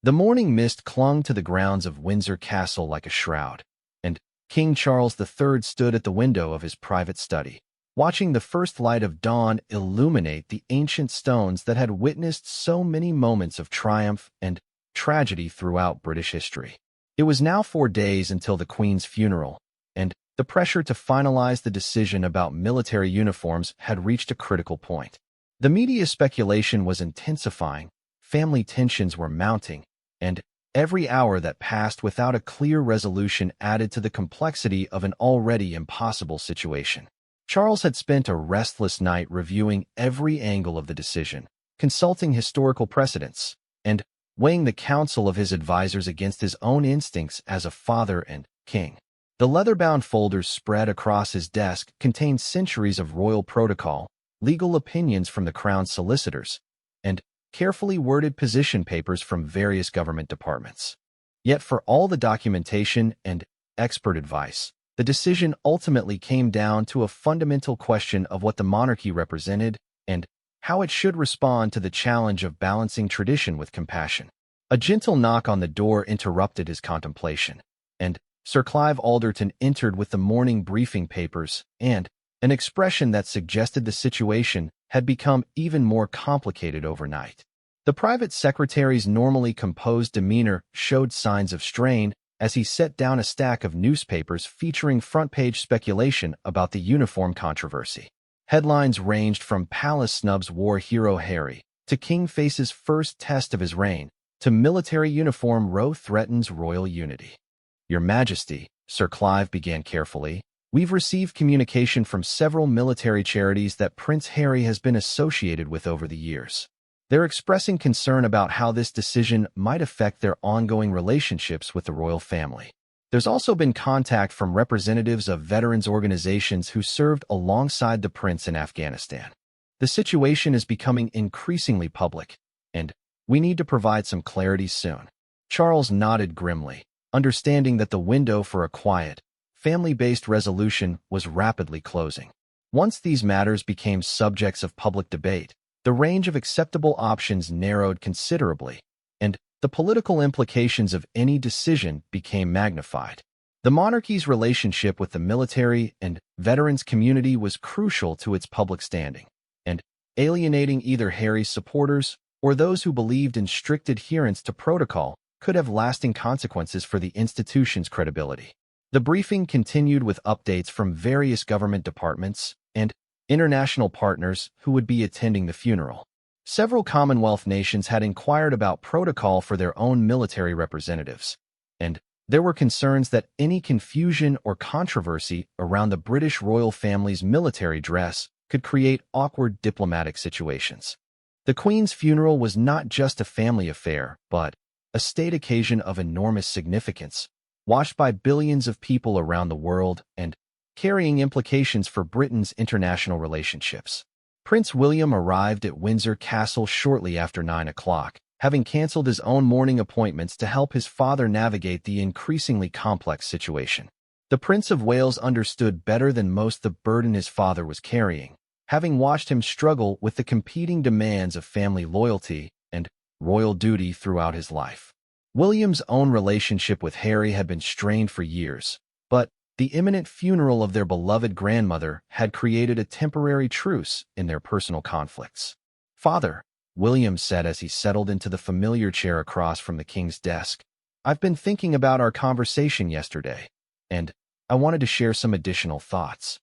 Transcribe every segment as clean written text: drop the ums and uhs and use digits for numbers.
The morning mist clung to the grounds of Windsor Castle like a shroud, and King Charles III stood at the window of his private study, watching the first light of dawn illuminate the ancient stones that had witnessed so many moments of triumph and tragedy throughout British history. It was now 4 days until the Queen's funeral, and the pressure to finalize the decision about military uniforms had reached a critical point. The media speculation was intensifying, family tensions were mounting, and every hour that passed without a clear resolution added to the complexity of an already impossible situation. Charles had spent a restless night reviewing every angle of the decision, consulting historical precedents, and weighing the counsel of his advisors against his own instincts as a father and king. The leather-bound folders spread across his desk contained centuries of royal protocol, legal opinions from the Crown's solicitors, and carefully worded position papers from various government departments. Yet for all the documentation and expert advice, the decision ultimately came down to a fundamental question of what the monarchy represented and how it should respond to the challenge of balancing tradition with compassion. A gentle knock on the door interrupted his contemplation, and Sir Clive Alderton entered with the morning briefing papers and an expression that suggested the situation had become even more complicated overnight. The private secretary's normally composed demeanor showed signs of strain as he set down a stack of newspapers featuring front-page speculation about the uniform controversy. Headlines ranged from Palace snubs war hero Harry, to King faces first test of his reign, to military uniform row threatens royal unity. Your Majesty, Sir Clive began carefully, we've received communication from several military charities that Prince Harry has been associated with over the years. They're expressing concern about how this decision might affect their ongoing relationships with the royal family. There's also been contact from representatives of veterans organizations who served alongside the prince in Afghanistan. The situation is becoming increasingly public, and we need to provide some clarity soon. Charles nodded grimly, understanding that the window for a quiet, family-based resolution was rapidly closing. Once these matters became subjects of public debate, the range of acceptable options narrowed considerably, and the political implications of any decision became magnified. The monarchy's relationship with the military and veterans community was crucial to its public standing, and alienating either Harry's supporters or those who believed in strict adherence to protocol could have lasting consequences for the institution's credibility. The briefing continued with updates from various government departments and international partners who would be attending the funeral. Several Commonwealth nations had inquired about protocol for their own military representatives, and there were concerns that any confusion or controversy around the British royal family's military dress could create awkward diplomatic situations. The Queen's funeral was not just a family affair, but a state occasion of enormous significance, watched by billions of people around the world and carrying implications for Britain's international relationships. Prince William arrived at Windsor Castle shortly after 9 o'clock, having cancelled his own morning appointments to help his father navigate the increasingly complex situation. The Prince of Wales understood better than most the burden his father was carrying, having watched him struggle with the competing demands of family loyalty and royal duty throughout his life. William's own relationship with Harry had been strained for years, but the imminent funeral of their beloved grandmother had created a temporary truce in their personal conflicts. "Father," William said as he settled into the familiar chair across from the king's desk, "I've been thinking about our conversation yesterday, and I wanted to share some additional thoughts."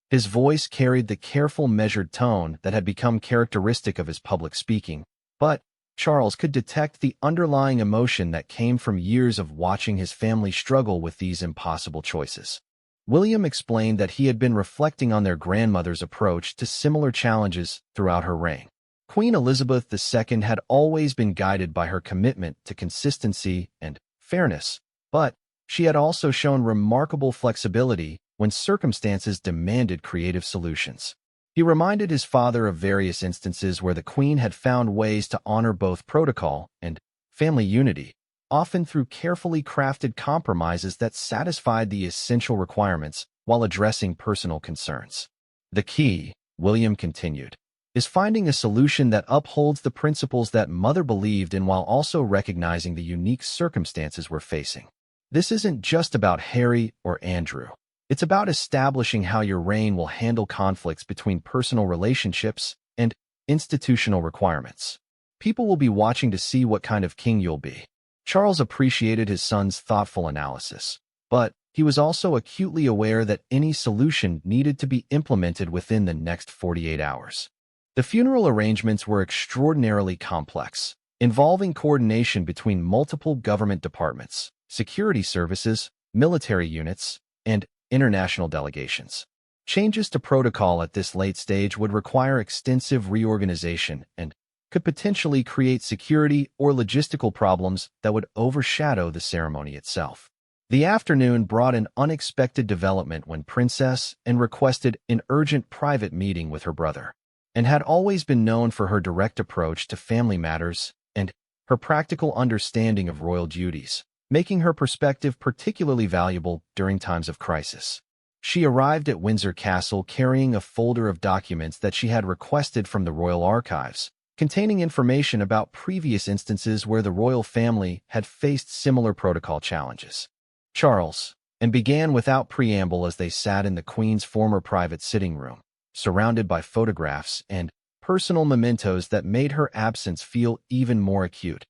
His voice carried the careful, measured tone that had become characteristic of his public speaking, but Charles could detect the underlying emotion that came from years of watching his family struggle with these impossible choices. William explained that he had been reflecting on their grandmother's approach to similar challenges throughout her reign. Queen Elizabeth II had always been guided by her commitment to consistency and fairness, but she had also shown remarkable flexibility when circumstances demanded creative solutions. He reminded his father of various instances where the Queen had found ways to honor both protocol and family unity, often through carefully crafted compromises that satisfied the essential requirements while addressing personal concerns. "The key," William continued, is finding a solution that upholds the principles that Mother believed in while also recognizing the unique circumstances we're facing. This isn't just about Harry or Andrew. It's about establishing how your reign will handle conflicts between personal relationships and institutional requirements. People will be watching to see what kind of king you'll be. Charles appreciated his son's thoughtful analysis, but he was also acutely aware that any solution needed to be implemented within the next 48 hours. The funeral arrangements were extraordinarily complex, involving coordination between multiple government departments, security services, military units, and international delegations. Changes to protocol at this late stage would require extensive reorganization and could potentially create security or logistical problems that would overshadow the ceremony itself. The afternoon brought an unexpected development when Princess Anne requested an urgent private meeting with her brother, and had always been known for her direct approach to family matters and her practical understanding of royal duties, making her perspective particularly valuable during times of crisis. She arrived at Windsor Castle carrying a folder of documents that she had requested from the royal archives, containing information about previous instances where the royal family had faced similar protocol challenges. Charles, and began without preamble as they sat in the Queen's former private sitting room, surrounded by photographs and personal mementos that made her absence feel even more acute.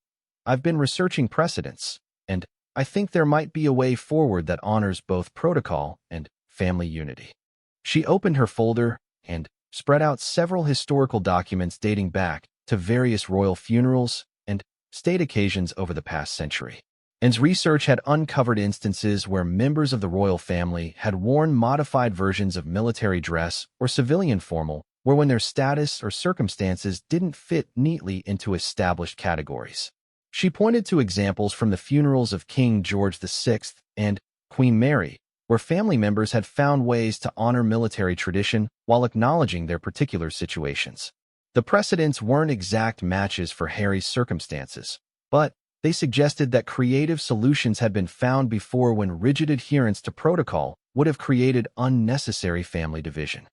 I've been researching precedents, and I think there might be a way forward that honors both protocol and family unity. She opened her folder and spread out several historical documents dating back to various royal funerals and state occasions over the past century. Anne's research had uncovered instances where members of the royal family had worn modified versions of military dress or civilian formal, where when their status or circumstances didn't fit neatly into established categories. She pointed to examples from the funerals of King George VI and Queen Mary, where family members had found ways to honor military tradition while acknowledging their particular situations. The precedents weren't exact matches for Harry's circumstances, but they suggested that creative solutions had been found before when rigid adherence to protocol would have created unnecessary family division.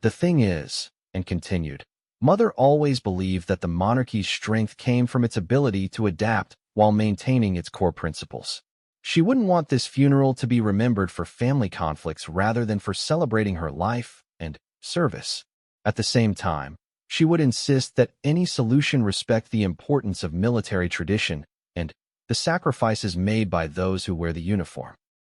The thing is, and continued, Mother always believed that the monarchy's strength came from its ability to adapt while maintaining its core principles. She wouldn't want this funeral to be remembered for family conflicts rather than for celebrating her life and service. At the same time, she would insist that any solution respect the importance of military tradition and the sacrifices made by those who wear the uniform.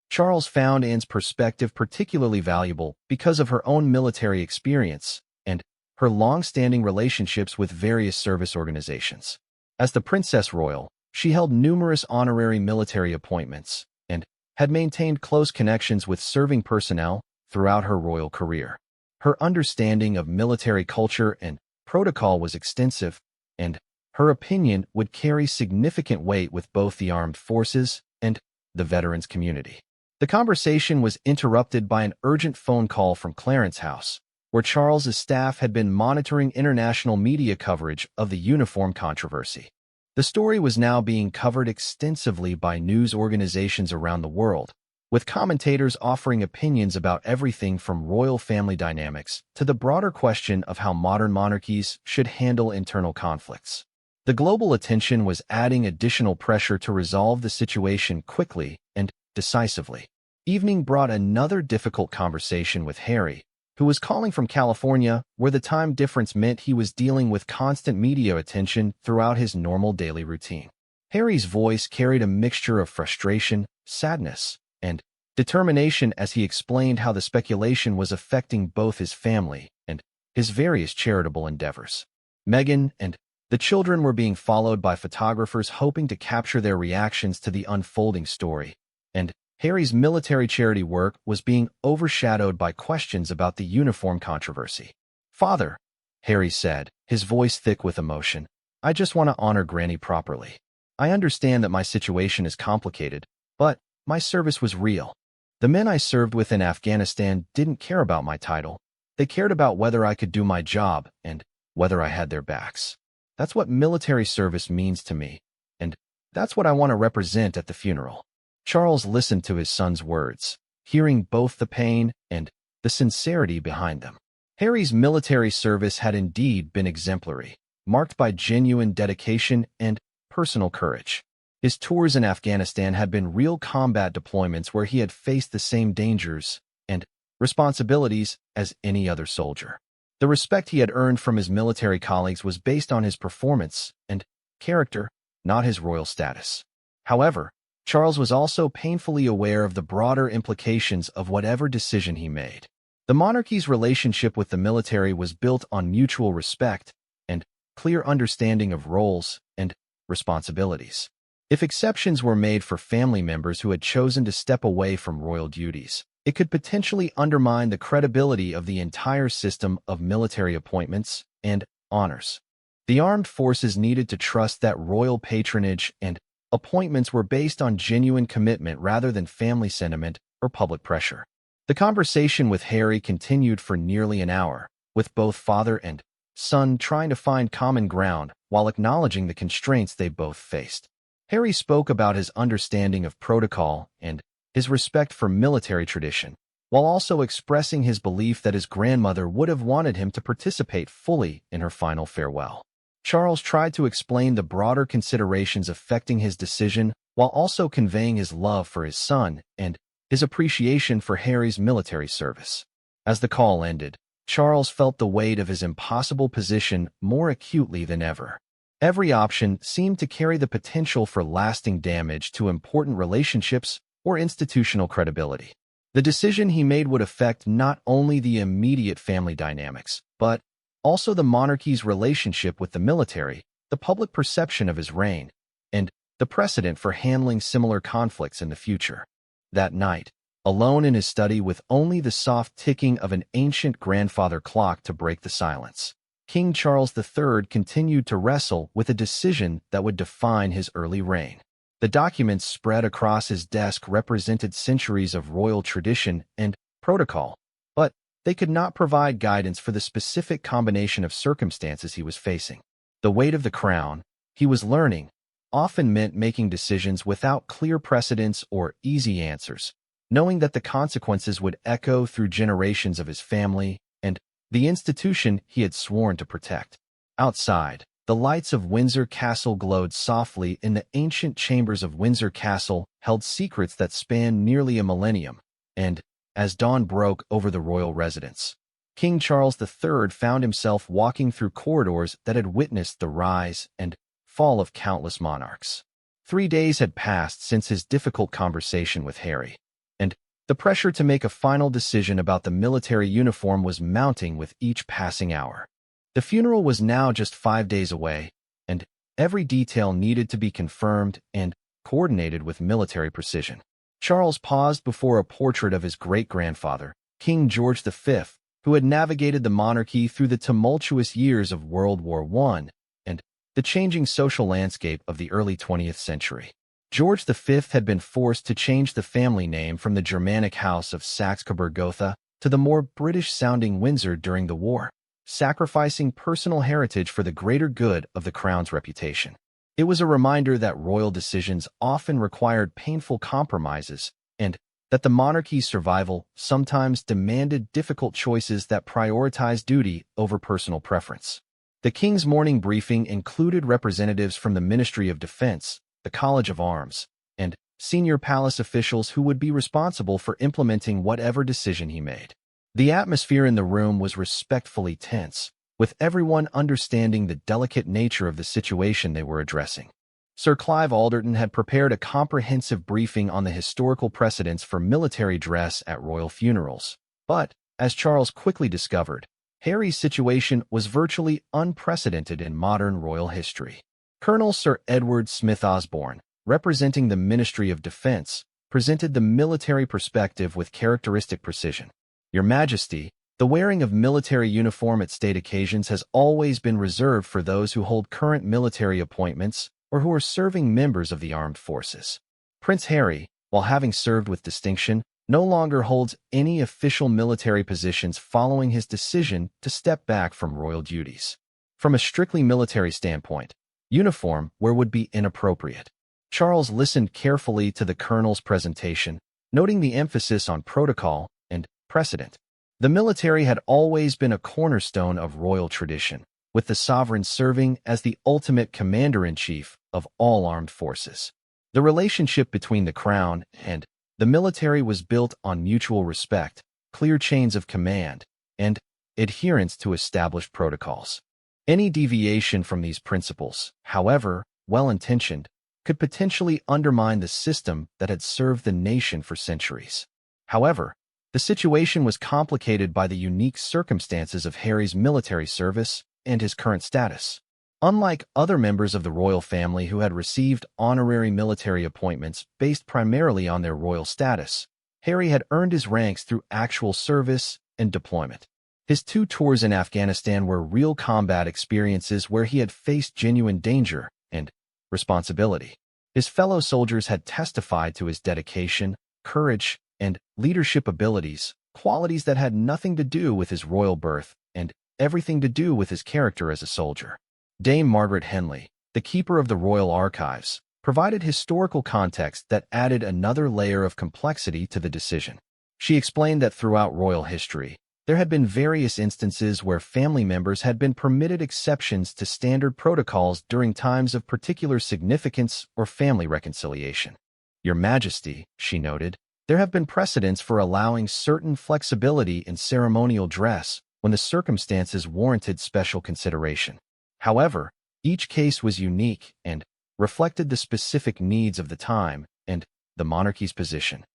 Charles found Anne's perspective particularly valuable because of her own military experience and her long-standing relationships with various service organizations. As the Princess Royal, she held numerous honorary military appointments and had maintained close connections with serving personnel throughout her royal career. Her understanding of military culture and protocol was extensive, and her opinion would carry significant weight with both the armed forces and the veterans community. The conversation was interrupted by an urgent phone call from Clarence House, where Charles's staff had been monitoring international media coverage of the uniform controversy. The story was now being covered extensively by news organizations around the world, with commentators offering opinions about everything from royal family dynamics to the broader question of how modern monarchies should handle internal conflicts. The global attention was adding additional pressure to resolve the situation quickly and decisively. Evening brought another difficult conversation with Harry, who was calling from California, where the time difference meant he was dealing with constant media attention throughout his normal daily routine. Harry's voice carried a mixture of frustration, sadness, and determination as he explained how the speculation was affecting both his family and his various charitable endeavors. Meghan and the children were being followed by photographers hoping to capture their reactions to the unfolding story, and Harry's military charity work was being overshadowed by questions about the uniform controversy. "Father," Harry said, his voice thick with emotion, "I just want to honor Granny properly. I understand that my situation is complicated, but my service was real. The men I served with in Afghanistan didn't care about my title. They cared about whether I could do my job and whether I had their backs. That's what military service means to me, and that's what I want to represent at the funeral." Charles listened to his son's words, hearing both the pain and the sincerity behind them. Harry's military service had indeed been exemplary, marked by genuine dedication and personal courage. His tours in Afghanistan had been real combat deployments where he had faced the same dangers and responsibilities as any other soldier. The respect he had earned from his military colleagues was based on his performance and character, not his royal status. However, Charles was also painfully aware of the broader implications of whatever decision he made. The monarchy's relationship with the military was built on mutual respect and clear understanding of roles and responsibilities. If exceptions were made for family members who had chosen to step away from royal duties, it could potentially undermine the credibility of the entire system of military appointments and honors. The armed forces needed to trust that royal patronage and appointments were based on genuine commitment rather than family sentiment or public pressure. The conversation with Harry continued for nearly an hour, with both father and son trying to find common ground while acknowledging the constraints they both faced. Harry spoke about his understanding of protocol and his respect for military tradition, while also expressing his belief that his grandmother would have wanted him to participate fully in her final farewell. Charles tried to explain the broader considerations affecting his decision while also conveying his love for his son and his appreciation for Harry's military service. As the call ended, Charles felt the weight of his impossible position more acutely than ever. Every option seemed to carry the potential for lasting damage to important relationships or institutional credibility. The decision he made would affect not only the immediate family dynamics, but also the monarchy's relationship with the military, the public perception of his reign, and the precedent for handling similar conflicts in the future. That night, alone in his study with only the soft ticking of an ancient grandfather clock to break the silence, King Charles III continued to wrestle with a decision that would define his early reign. The documents spread across his desk represented centuries of royal tradition and protocol, but they could not provide guidance for the specific combination of circumstances he was facing. The weight of the crown, he was learning, often meant making decisions without clear precedents or easy answers, knowing that the consequences would echo through generations of his family and the institution he had sworn to protect. Outside, the lights of Windsor Castle glowed softly in the ancient chambers of Windsor Castle held secrets that spanned nearly a millennium, and, as dawn broke over the royal residence, King Charles III found himself walking through corridors that had witnessed the rise and fall of countless monarchs. 3 days had passed since his difficult conversation with Harry, and the pressure to make a final decision about the military uniform was mounting with each passing hour. The funeral was now just 5 days away, and every detail needed to be confirmed and coordinated with military precision. Charles paused before a portrait of his great-grandfather, King George V, who had navigated the monarchy through the tumultuous years of World War I and the changing social landscape of the early 20th century. George V had been forced to change the family name from the Germanic house of Saxe-Coburg-Gotha to the more British-sounding Windsor during the war, sacrificing personal heritage for the greater good of the crown's reputation. It was a reminder that royal decisions often required painful compromises and that the monarchy's survival sometimes demanded difficult choices that prioritized duty over personal preference. The king's morning briefing included representatives from the Ministry of Defense, the College of Arms, and senior palace officials who would be responsible for implementing whatever decision he made. The atmosphere in the room was respectfully tense, with everyone understanding the delicate nature of the situation they were addressing. Sir Clive Alderton had prepared a comprehensive briefing on the historical precedents for military dress at royal funerals. But, as Charles quickly discovered, Harry's situation was virtually unprecedented in modern royal history. Colonel Sir Edward Smith Osborne, representing the Ministry of Defense, presented the military perspective with characteristic precision. Your Majesty, the wearing of military uniform at state occasions has always been reserved for those who hold current military appointments or who are serving members of the armed forces. Prince Harry, while having served with distinction, no longer holds any official military positions following his decision to step back from royal duties. From a strictly military standpoint, uniform wear would be inappropriate. Charles listened carefully to the colonel's presentation, noting the emphasis on protocol and precedent. The military had always been a cornerstone of royal tradition, with the sovereign serving as the ultimate commander-in-chief of all armed forces. The relationship between the crown and the military was built on mutual respect, clear chains of command, and adherence to established protocols. Any deviation from these principles, however well-intentioned, could potentially undermine the system that had served the nation for centuries. However, the situation was complicated by the unique circumstances of Harry's military service and his current status. Unlike other members of the royal family who had received honorary military appointments based primarily on their royal status, Harry had earned his ranks through actual service and deployment. His 2 tours in Afghanistan were real combat experiences where he had faced genuine danger and responsibility. His fellow soldiers had testified to his dedication, courage, and leadership abilities, qualities that had nothing to do with his royal birth and everything to do with his character as a soldier. Dame Margaret Henley, the keeper of the royal archives, provided historical context that added another layer of complexity to the decision. She explained that throughout royal history, there had been various instances where family members had been permitted exceptions to standard protocols during times of particular significance or family reconciliation. Your Majesty, she noted, there have been precedents for allowing certain flexibility in ceremonial dress when the circumstances warranted special consideration. However, each case was unique and reflected the specific needs of the time and the monarchy's position.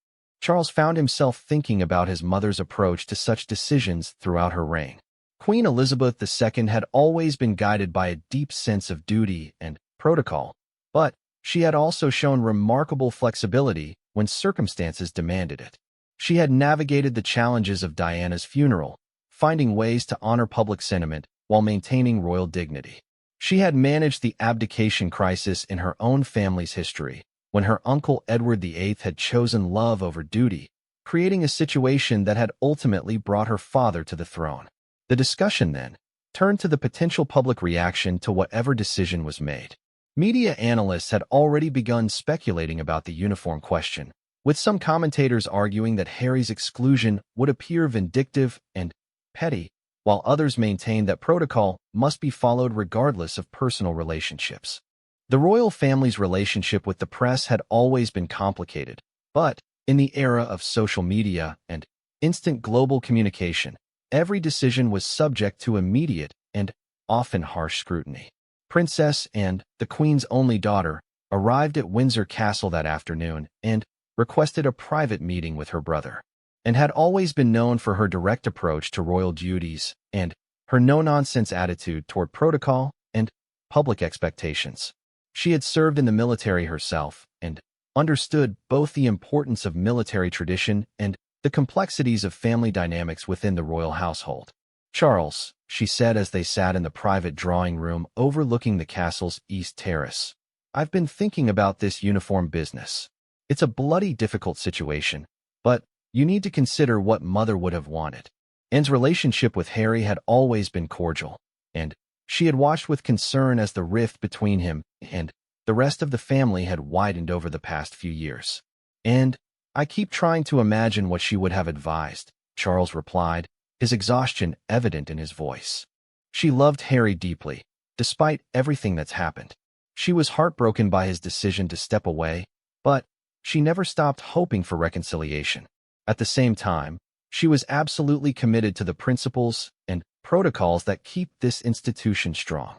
Charles found himself thinking about his mother's approach to such decisions throughout her reign. Queen Elizabeth II had always been guided by a deep sense of duty and protocol, but she had also shown remarkable flexibility when circumstances demanded it. She had navigated the challenges of Diana's funeral, finding ways to honor public sentiment while maintaining royal dignity. She had managed the abdication crisis in her own family's history, when her uncle Edward VIII had chosen love over duty, creating a situation that had ultimately brought her father to the throne. The discussion then turned to the potential public reaction to whatever decision was made. Media analysts had already begun speculating about the uniform question, with some commentators arguing that Harry's exclusion would appear vindictive and petty, while others maintained that protocol must be followed regardless of personal relationships. The royal family's relationship with the press had always been complicated, but in the era of social media and instant global communication, every decision was subject to immediate and often harsh scrutiny. Princess Anne, the Queen's only daughter, arrived at Windsor Castle that afternoon and requested a private meeting with her brother, and had always been known for her direct approach to royal duties and her no-nonsense attitude toward protocol and public expectations. She had served in the military herself and understood both the importance of military tradition and the complexities of family dynamics within the royal household. "Charles," she said as they sat in the private drawing room overlooking the castle's east terrace, "I've been thinking about this uniform business. It's a bloody difficult situation, but you need to consider what Mother would have wanted." Anne's relationship with Harry had always been cordial, and she had watched with concern as the rift between him and the rest of the family had widened over the past few years. "And I keep trying to imagine what she would have advised," Charles replied, his exhaustion evident in his voice. She loved Harry deeply, despite everything that's happened. She was heartbroken by his decision to step away, but she never stopped hoping for reconciliation. At the same time, she was absolutely committed to the principles and protocols that keep this institution strong,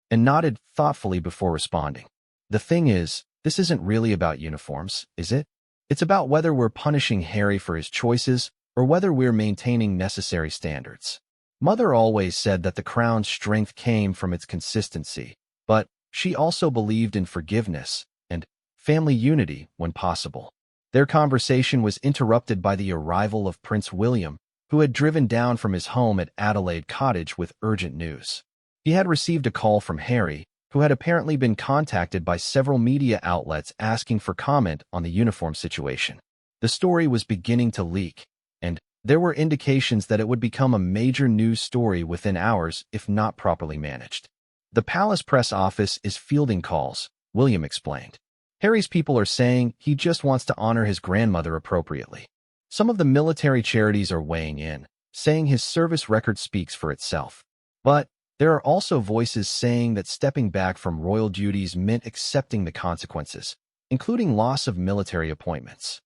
and nodded thoughtfully before responding. "The thing is, this isn't really about uniforms, is it? It's about whether we're punishing Harry for his choices or whether we're maintaining necessary standards. Mother always said that the crown's strength came from its consistency, but she also believed in forgiveness and family unity when possible." Their conversation was interrupted by the arrival of Prince William, who had driven down from his home at Adelaide Cottage with urgent news. He had received a call from Harry, who had apparently been contacted by several media outlets asking for comment on the uniform situation. The story was beginning to leak, and there were indications that it would become a major news story within hours if not properly managed. "The palace press office is fielding calls," William explained. "Harry's people are saying he just wants to honor his grandmother appropriately. Some of the military charities are weighing in, saying his service record speaks for itself. But there are also voices saying that stepping back from royal duties meant accepting the consequences, including loss of military appointments.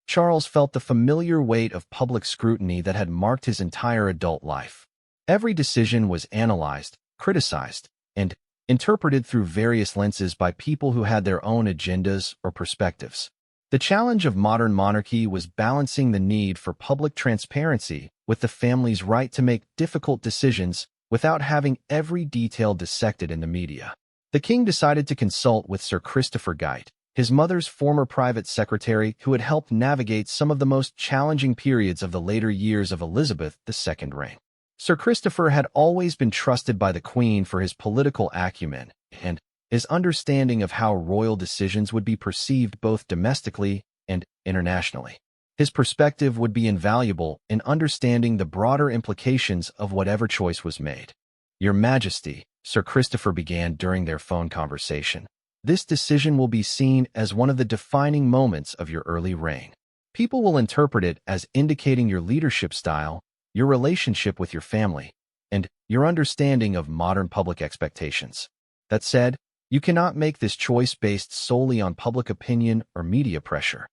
Charles felt the familiar weight of public scrutiny that had marked his entire adult life. Every decision was analyzed, criticized, and interpreted through various lenses by people who had their own agendas or perspectives. The challenge of modern monarchy was balancing the need for public transparency with the family's right to make difficult decisions without having every detail dissected in the media. The king decided to consult with Sir Christopher Gite, his mother's former private secretary who had helped navigate some of the most challenging periods of the later years of Elizabeth II's reign. Sir Christopher had always been trusted by the Queen for his political acumen and his understanding of how royal decisions would be perceived both domestically and internationally. His perspective would be invaluable in understanding the broader implications of whatever choice was made. "Your Majesty," Sir Christopher began during their phone conversation, "this decision will be seen as one of the defining moments of your early reign. People will interpret it as indicating your leadership style, your relationship with your family, and your understanding of modern public expectations. That said, you cannot make this choice based solely on public opinion or media pressure."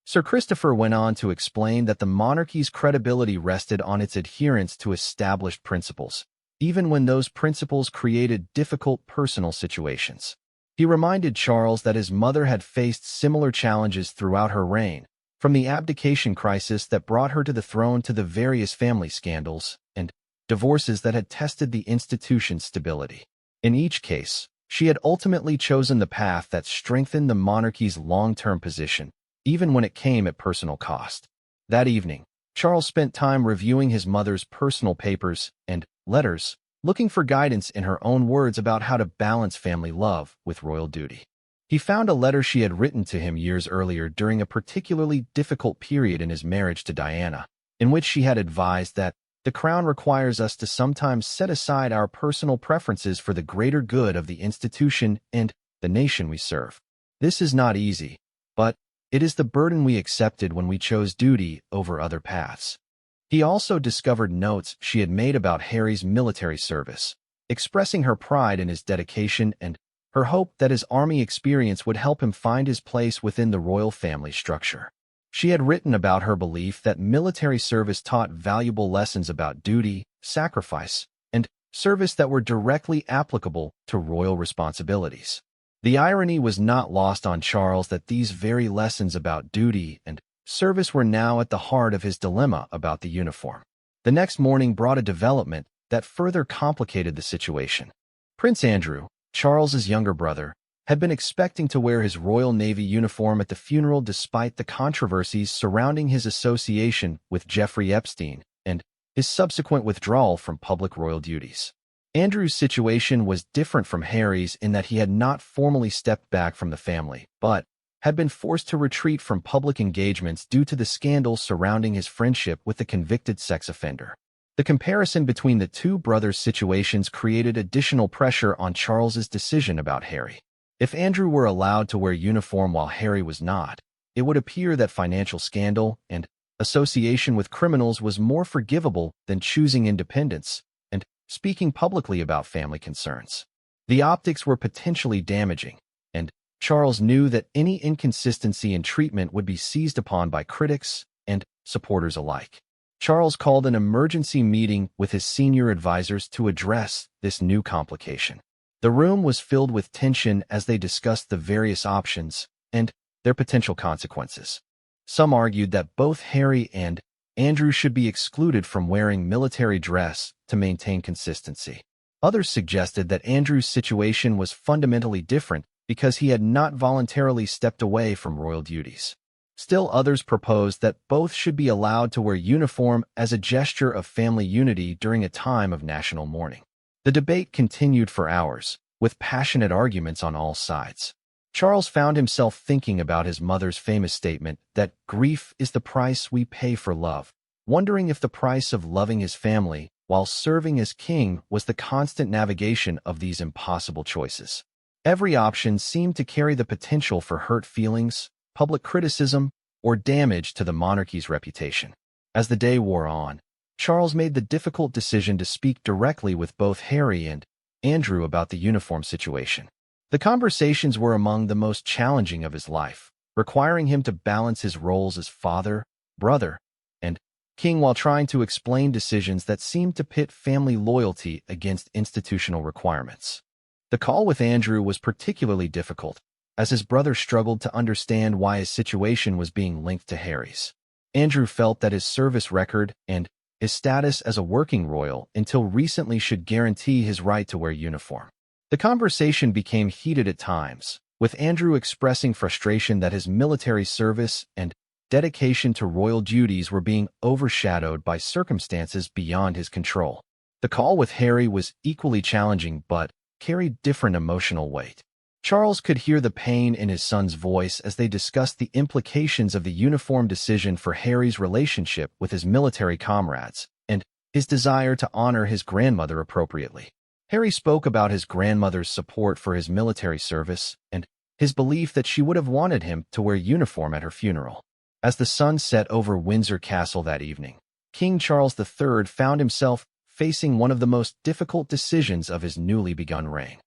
Sir Christopher went on to explain that the monarchy's credibility rested on its adherence to established principles, even when those principles created difficult personal situations. He reminded Charles that his mother had faced similar challenges throughout her reign, from the abdication crisis that brought her to the throne to the various family scandals and divorces that had tested the institution's stability. In each case, she had ultimately chosen the path that strengthened the monarchy's long-term position, even when it came at personal cost. That evening, Charles spent time reviewing his mother's personal papers and letters, looking for guidance in her own words about how to balance family love with royal duty. He found a letter she had written to him years earlier during a particularly difficult period in his marriage to Diana, in which she had advised that the crown requires us to sometimes set aside our personal preferences for the greater good of the institution and the nation we serve. This is not easy, but it is the burden we accepted when we chose duty over other paths. He also discovered notes she had made about Harry's military service, expressing her pride in his dedication and her hope that his army experience would help him find his place within the royal family structure. She had written about her belief that military service taught valuable lessons about duty, sacrifice, and service that were directly applicable to royal responsibilities. The irony was not lost on Charles that these very lessons about duty and service were now at the heart of his dilemma about the uniform. The next morning brought a development that further complicated the situation. Prince Andrew, Charles's younger brother, had been expecting to wear his Royal Navy uniform at the funeral despite the controversies surrounding his association with Jeffrey Epstein and his subsequent withdrawal from public royal duties. Andrew's situation was different from Harry's in that he had not formally stepped back from the family, but had been forced to retreat from public engagements due to the scandal surrounding his friendship with the convicted sex offender. The comparison between the two brothers' situations created additional pressure on Charles's decision about Harry. If Andrew were allowed to wear uniform while Harry was not, it would appear that financial scandal and association with criminals was more forgivable than choosing independence and speaking publicly about family concerns. The optics were potentially damaging, and Charles knew that any inconsistency in treatment would be seized upon by critics and supporters alike. Charles called an emergency meeting with his senior advisors to address this new complication. The room was filled with tension as they discussed the various options and their potential consequences. Some argued that both Harry and Andrew should be excluded from wearing military dress to maintain consistency. Others suggested that Andrew's situation was fundamentally different because he had not voluntarily stepped away from royal duties. Still others proposed that both should be allowed to wear uniform as a gesture of family unity during a time of national mourning. The debate continued for hours, with passionate arguments on all sides. Charles found himself thinking about his mother's famous statement that grief is the price we pay for love, wondering if the price of loving his family while serving as king was the constant navigation of these impossible choices. Every option seemed to carry the potential for hurt feelings, public criticism, or damage to the monarchy's reputation. As the day wore on, Charles made the difficult decision to speak directly with both Harry and Andrew about the uniform situation. The conversations were among the most challenging of his life, requiring him to balance his roles as father, brother, and king while trying to explain decisions that seemed to pit family loyalty against institutional requirements. The call with Andrew was particularly difficult, as his brother struggled to understand why his situation was being linked to Harry's. Andrew felt that his service record and his status as a working royal until recently should guarantee his right to wear uniform. The conversation became heated at times, with Andrew expressing frustration that his military service and dedication to royal duties were being overshadowed by circumstances beyond his control. The call with Harry was equally challenging but carried different emotional weight. Charles could hear the pain in his son's voice as they discussed the implications of the uniform decision for Harry's relationship with his military comrades and his desire to honor his grandmother appropriately. Harry spoke about his grandmother's support for his military service and his belief that she would have wanted him to wear uniform at her funeral. As the sun set over Windsor Castle that evening, King Charles III found himself facing one of the most difficult decisions of his newly begun reign.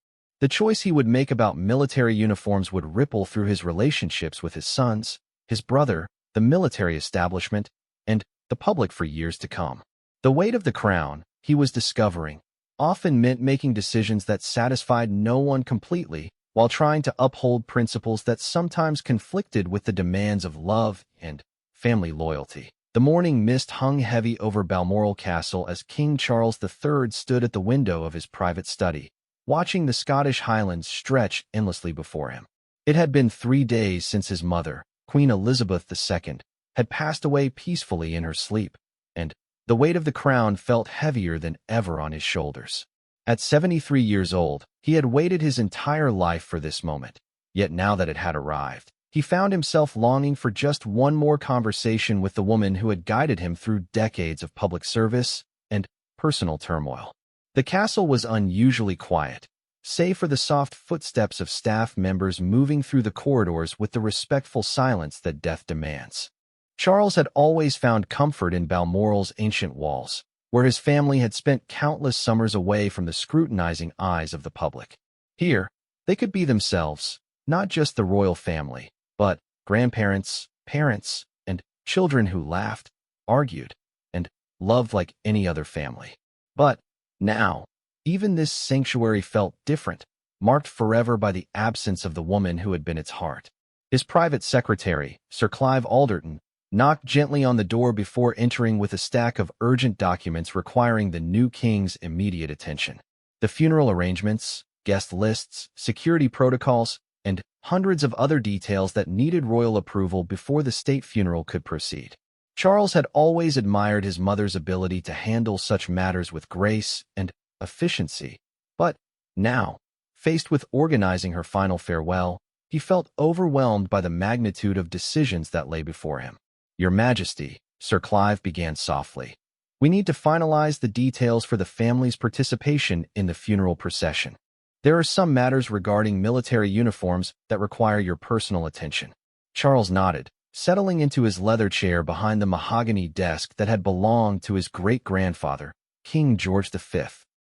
The choice he would make about military uniforms would ripple through his relationships with his sons, his brother, the military establishment, and the public for years to come. The weight of the crown, he was discovering, often meant making decisions that satisfied no one completely while trying to uphold principles that sometimes conflicted with the demands of love and family loyalty. The morning mist hung heavy over Balmoral Castle as King Charles III stood at the window of his private study, watching the Scottish Highlands stretch endlessly before him. It had been 3 days since his mother, Queen Elizabeth II, had passed away peacefully in her sleep, and the weight of the crown felt heavier than ever on his shoulders. At 73 years old, he had waited his entire life for this moment, yet now that it had arrived, he found himself longing for just one more conversation with the woman who had guided him through decades of public service and personal turmoil. The castle was unusually quiet, save for the soft footsteps of staff members moving through the corridors with the respectful silence that death demands. Charles had always found comfort in Balmoral's ancient walls, where his family had spent countless summers away from the scrutinizing eyes of the public. Here, they could be themselves, not just the royal family, but grandparents, parents, and children who laughed, argued, and loved like any other family. But now, even this sanctuary felt different, marked forever by the absence of the woman who had been its heart. His private secretary, Sir Clive Alderton, knocked gently on the door before entering with a stack of urgent documents requiring the new king's immediate attention. The funeral arrangements, guest lists, security protocols, and hundreds of other details that needed royal approval before the state funeral could proceed. Charles had always admired his mother's ability to handle such matters with grace and efficiency, but now, faced with organizing her final farewell, he felt overwhelmed by the magnitude of decisions that lay before him. "Your Majesty," Sir Clive began softly, "we need to finalize the details for the family's participation in the funeral procession. There are some matters regarding military uniforms that require your personal attention." Charles nodded, settling into his leather chair behind the mahogany desk that had belonged to his great-grandfather, King George V.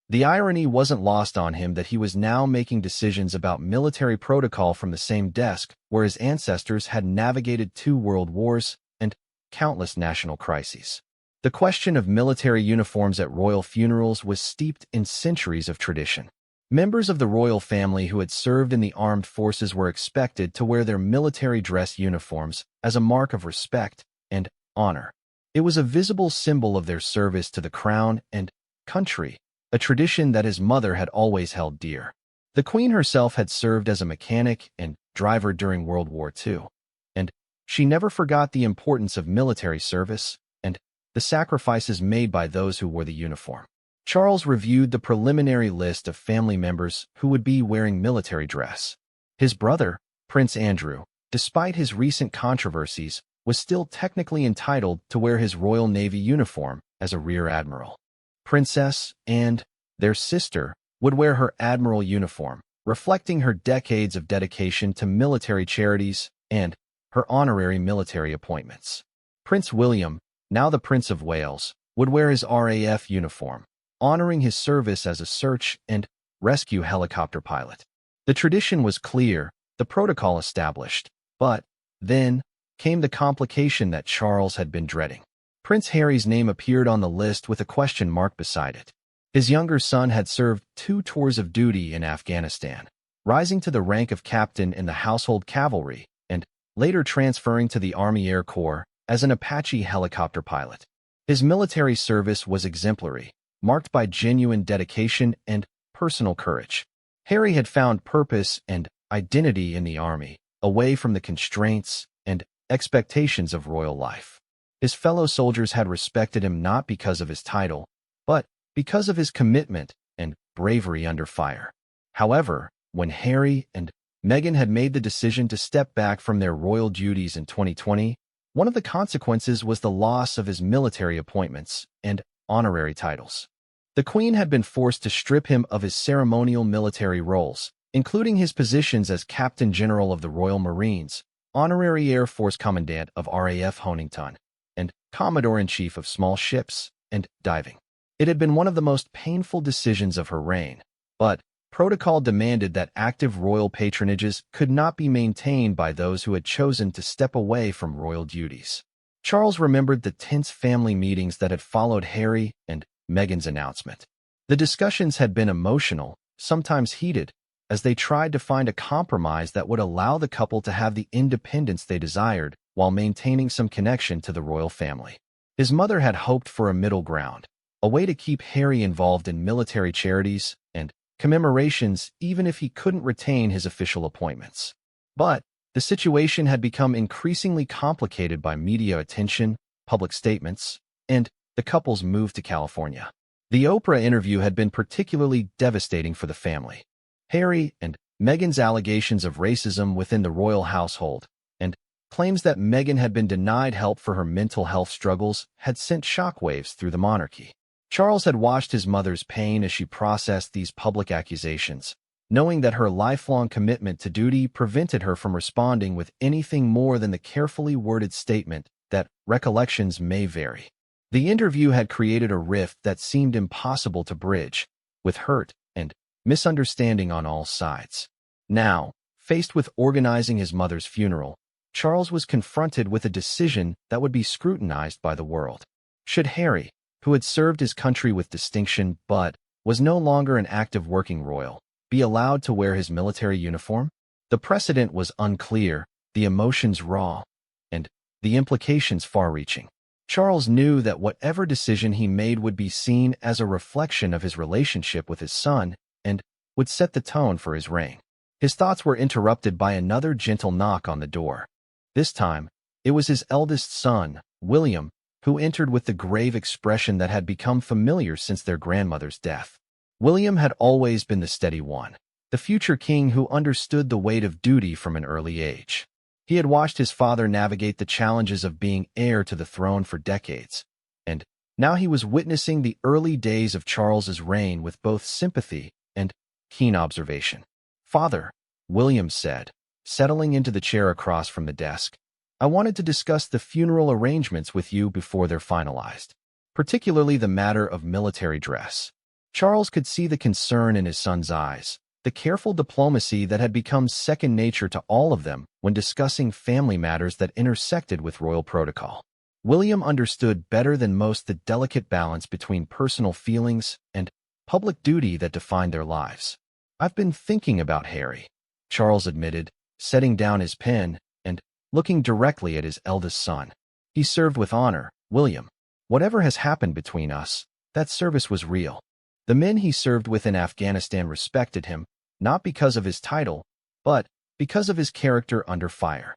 The irony wasn't lost on him that he was now making decisions about military protocol from the same desk where his ancestors had navigated 2 world wars and countless national crises. The question of military uniforms at royal funerals was steeped in centuries of tradition. Members of the royal family who had served in the armed forces were expected to wear their military dress uniforms as a mark of respect and honor. It was a visible symbol of their service to the crown and country, a tradition that his mother had always held dear. The Queen herself had served as a mechanic and driver during World War II, and she never forgot the importance of military service and the sacrifices made by those who wore the uniform. Charles reviewed the preliminary list of family members who would be wearing military dress. His brother, Prince Andrew, despite his recent controversies, was still technically entitled to wear his Royal Navy uniform as a Rear Admiral. Princess Anne, their sister, would wear her Admiral uniform, reflecting her decades of dedication to military charities and her honorary military appointments. Prince William, now the Prince of Wales, would wear his RAF uniform, honoring his service as a search and rescue helicopter pilot. The tradition was clear, the protocol established, but then came the complication that Charles had been dreading. Prince Harry's name appeared on the list with a question mark beside it. His younger son had served 2 tours of duty in Afghanistan, rising to the rank of captain in the Household Cavalry and later transferring to the Army Air Corps as an Apache helicopter pilot. His military service was exemplary, marked by genuine dedication and personal courage. Harry had found purpose and identity in the Army, away from the constraints and expectations of royal life. His fellow soldiers had respected him not because of his title, but because of his commitment and bravery under fire. However, when Harry and Meghan had made the decision to step back from their royal duties in 2020, one of the consequences was the loss of his military appointments and honorary titles. The Queen had been forced to strip him of his ceremonial military roles, including his positions as Captain General of the Royal Marines, Honorary Air Force Commandant of RAF Honington, and Commodore-in-Chief of Small Ships and Diving. It had been one of the most painful decisions of her reign, but protocol demanded that active royal patronages could not be maintained by those who had chosen to step away from royal duties. Charles remembered the tense family meetings that had followed Harry and Meghan's announcement. The discussions had been emotional, sometimes heated, as they tried to find a compromise that would allow the couple to have the independence they desired while maintaining some connection to the royal family. His mother had hoped for a middle ground, a way to keep Harry involved in military charities and commemorations even if he couldn't retain his official appointments. But the situation had become increasingly complicated by media attention, public statements, and the couple's move to California. The Oprah interview had been particularly devastating for the family. Harry and Meghan's allegations of racism within the royal household and claims that Meghan had been denied help for her mental health struggles had sent shockwaves through the monarchy. Charles had watched his mother's pain as she processed these public accusations, knowing that her lifelong commitment to duty prevented her from responding with anything more than the carefully worded statement that recollections may vary. The interview had created a rift that seemed impossible to bridge, with hurt and misunderstanding on all sides. Now, faced with organizing his mother's funeral, Charles was confronted with a decision that would be scrutinized by the world. Should Harry, who had served his country with distinction but was no longer an active working royal, be allowed to wear his military uniform? The precedent was unclear, the emotions raw, and the implications far-reaching. Charles knew that whatever decision he made would be seen as a reflection of his relationship with his son and would set the tone for his reign. His thoughts were interrupted by another gentle knock on the door. This time, it was his eldest son, William, who entered with the grave expression that had become familiar since their grandmother's death. William had always been the steady one, the future king who understood the weight of duty from an early age. He had watched his father navigate the challenges of being heir to the throne for decades, and now he was witnessing the early days of Charles's reign with both sympathy and keen observation. "Father," William said, settling into the chair across from the desk, "I wanted to discuss the funeral arrangements with you before they're finalized, particularly the matter of military dress." Charles could see the concern in his son's eyes, the careful diplomacy that had become second nature to all of them when discussing family matters that intersected with royal protocol. William understood better than most the delicate balance between personal feelings and public duty that defined their lives. "I've been thinking about Harry," Charles admitted, setting down his pen and looking directly at his eldest son. "He served with honor, William. Whatever has happened between us, that service was real. The men he served with in Afghanistan respected him, not because of his title, but because of his character under fire."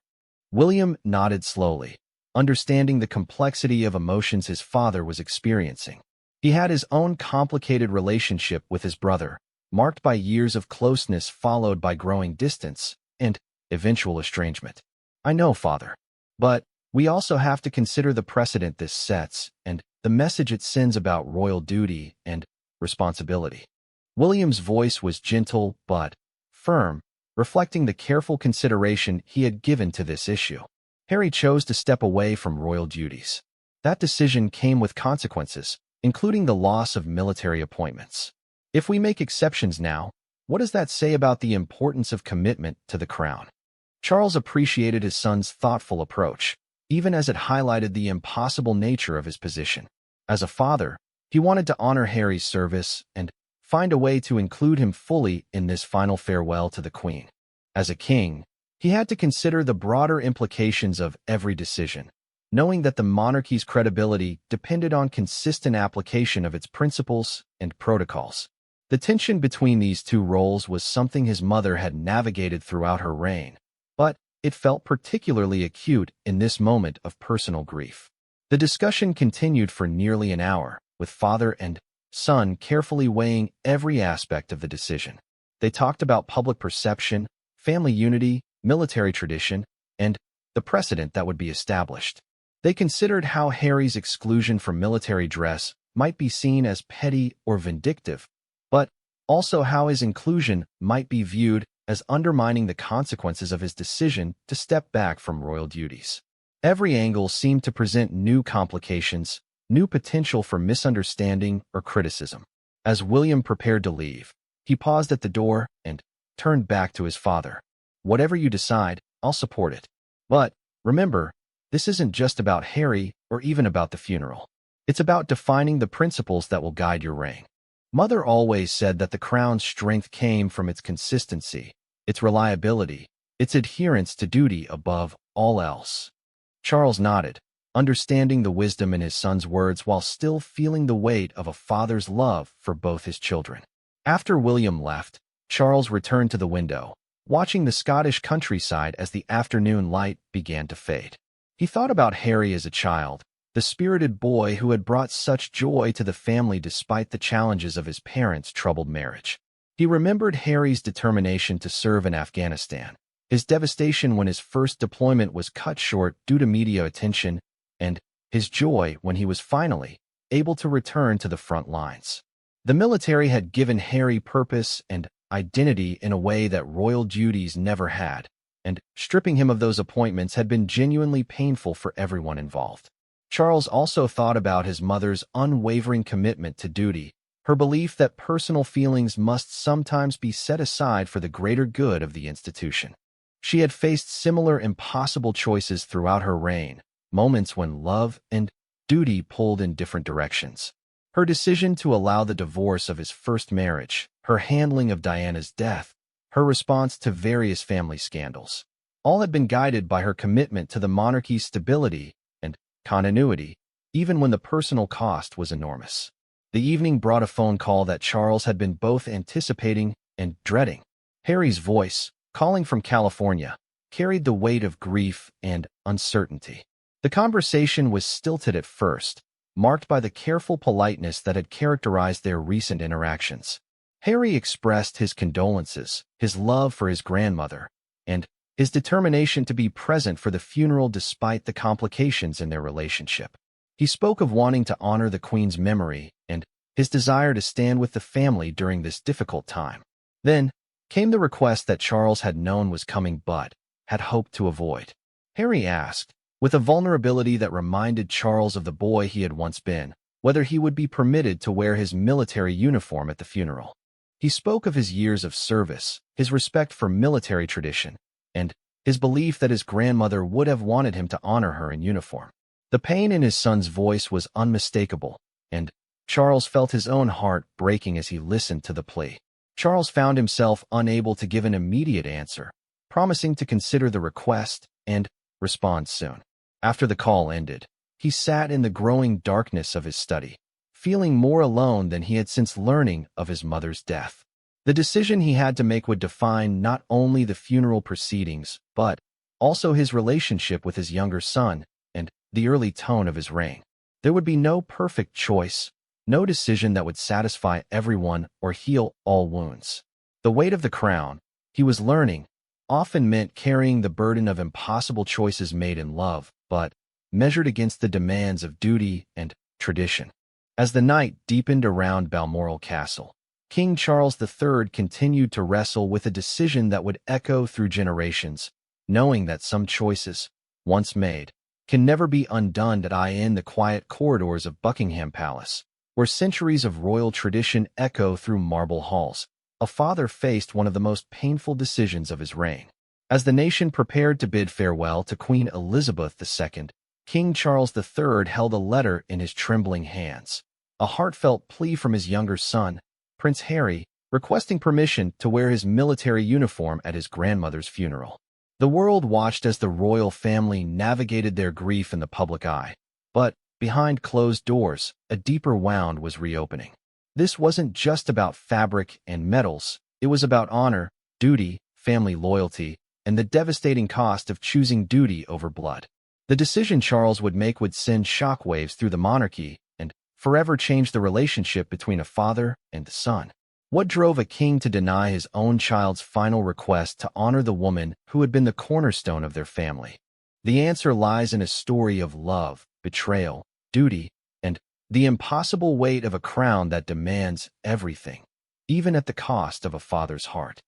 William nodded slowly, understanding the complexity of emotions his father was experiencing. He had his own complicated relationship with his brother, marked by years of closeness followed by growing distance and eventual estrangement. "I know, Father. But we also have to consider the precedent this sets and the message it sends about royal duty and responsibility." William's voice was gentle but firm, reflecting the careful consideration he had given to this issue. Harry chose to step away from royal duties. that decision came with consequences, including the loss of military appointments. If we make exceptions now, what does that say about the importance of commitment to the crown? Charles appreciated his son's thoughtful approach, even as it highlighted the impossible nature of his position. As a father, he wanted to honor Harry's service and find a way to include him fully in this final farewell to the Queen. As a king, he had to consider the broader implications of every decision, knowing that the monarchy's credibility depended on consistent application of its principles and protocols. The tension between these two roles was something his mother had navigated throughout her reign, but it felt particularly acute in this moment of personal grief. The discussion continued for nearly an hour, with father and son carefully weighing every aspect of the decision. They talked about public perception, family unity, military tradition, and the precedent that would be established. They considered how Harry's exclusion from military dress might be seen as petty or vindictive, but also how his inclusion might be viewed as undermining the consequences of his decision to step back from royal duties. Every angle seemed to present new complications, new potential for misunderstanding or criticism. As William prepared to leave, he paused at the door and turned back to his father. "Whatever you decide, I'll support it. But remember, this isn't just about Harry or even about the funeral. It's about defining the principles that will guide your reign." Mother always said that the crown's strength came from its consistency, its reliability, its adherence to duty above all else. Charles nodded, understanding the wisdom in his son's words while still feeling the weight of a father's love for both his children. After William left, Charles returned to the window, watching the Scottish countryside as the afternoon light began to fade. He thought about Harry as a child, the spirited boy who had brought such joy to the family despite the challenges of his parents' troubled marriage. He remembered Harry's determination to serve in Afghanistan, his devastation when his first deployment was cut short due to media attention, and his joy when he was finally able to return to the front lines. The military had given Harry purpose and identity in a way that royal duties never had, and stripping him of those appointments had been genuinely painful for everyone involved. Charles also thought about his mother's unwavering commitment to duty, her belief that personal feelings must sometimes be set aside for the greater good of the institution. She had faced similar impossible choices throughout her reign, moments when love and duty pulled in different directions. Her decision to allow the divorce of his first marriage, her handling of Diana's death, her response to various family scandals, all had been guided by her commitment to the monarchy's stability and continuity, even when the personal cost was enormous. The evening brought a phone call that Charles had been both anticipating and dreading. Harry's voice, calling from California, carried the weight of grief and uncertainty. The conversation was stilted at first, marked by the careful politeness that had characterized their recent interactions. Harry expressed his condolences, his love for his grandmother, and his determination to be present for the funeral despite the complications in their relationship. He spoke of wanting to honor the Queen's memory and his desire to stand with the family during this difficult time. Then came the request that Charles had known was coming but had hoped to avoid. Harry asked, with a vulnerability that reminded Charles of the boy he had once been, whether he would be permitted to wear his military uniform at the funeral. He spoke of his years of service, his respect for military tradition, and his belief that his grandmother would have wanted him to honor her in uniform. The pain in his son's voice was unmistakable, and Charles felt his own heart breaking as he listened to the plea. Charles found himself unable to give an immediate answer, promising to consider the request and respond soon. After the call ended, he sat in the growing darkness of his study, feeling more alone than he had since learning of his mother's death. The decision he had to make would define not only the funeral proceedings, but also his relationship with his younger son and the early tone of his reign. There would be no perfect choice, no decision that would satisfy everyone or heal all wounds. The weight of the crown, he was learning, often meant carrying the burden of impossible choices made in love, but measured against the demands of duty and tradition. As the night deepened around Balmoral Castle, King Charles III continued to wrestle with a decision that would echo through generations, knowing that some choices, once made, can never be undone in the quiet corridors of Buckingham Palace, where centuries of royal tradition echo through marble halls. A father faced one of the most painful decisions of his reign. As the nation prepared to bid farewell to Queen Elizabeth II, King Charles III held a letter in his trembling hands, a heartfelt plea from his younger son, Prince Harry, requesting permission to wear his military uniform at his grandmother's funeral. The world watched as the royal family navigated their grief in the public eye, but behind closed doors, a deeper wound was reopening. This wasn't just about fabric and metals, it was about honor, duty, family loyalty, and the devastating cost of choosing duty over blood. The decision Charles would make would send shockwaves through the monarchy and forever change the relationship between a father and a son. What drove a king to deny his own child's final request to honor the woman who had been the cornerstone of their family? The answer lies in a story of love, betrayal, duty, and the impossible weight of a crown that demands everything, even at the cost of a father's heart.